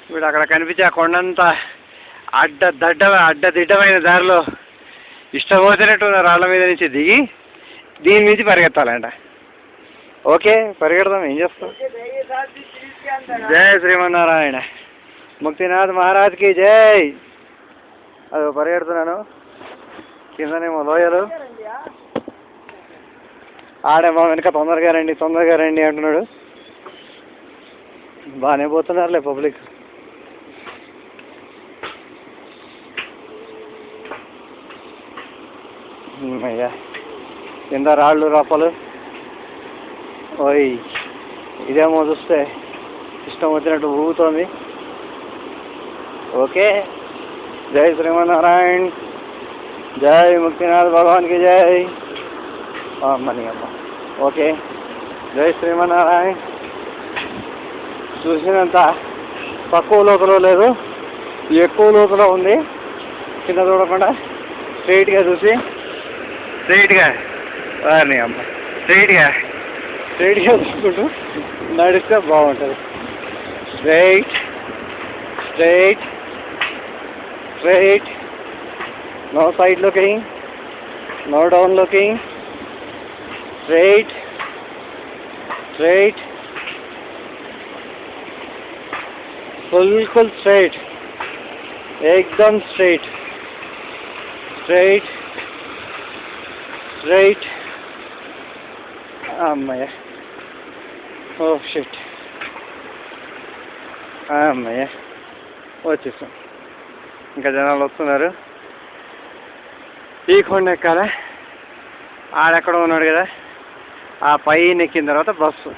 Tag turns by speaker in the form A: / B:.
A: ఇప్పుడు అక్కడ కనిపించే ఆ కొండంతా అడ్డదిడ్డమైన దారిలో ఇష్టం వచ్చినట్టు రాళ్ళ మీద నుంచి దిగి దీని నుంచి పరిగెత్తాలంట. ఓకే, పరిగెడదాం, ఏం చేస్తాం. జై శ్రీమన్నారాయణ, ముక్తినాథ్ మహారాజ్కి జై. అది పరిగెడుతున్నాను, కిందనేమో లోయలు, ఆడేమో వెనక తొందరగా రండి అంటున్నాడు. బాగానే పోతున్నారులే పబ్లిక్. అయ్యా కింద రాళ్ళు రప్పలు. ఓయ్ ఇదేమో చూస్తే ఇష్టం వచ్చినట్టు ఊగుతోంది. ఓకే, జై శ్రీమన్నారాయణ, జై ముక్తినాథ్ భగవాన్కి జై. మనీ అమ్మ. ఓకే, జై శ్రీమన్నారాయణ. చూసినంత తక్కువ లోతులో లేదు, ఎక్కువ లోతులో ఉంది. కింద చూడకుండా స్ట్రైట్గా చూసి స్ట్రైట్గా అమ్మ స్ట్రైట్గా చూసుకుంటూ నడిస్తే బాగుంటుంది. Straight, no side looking, no down looking, straight बिल्कुल स्ट्रेट, एकदम स्ट्रेट. అమ్మయ్య, ఓ షిట్, అమ్మయ్య వచ్చేసాం. ఇంకా జనాలు వస్తున్నారు. ఈ కొండ ఎక్కాలి. ఆడెక్కడ ఉన్నాడు కదా, ఆ పైన ఎక్కిన తర్వాత బస్సు.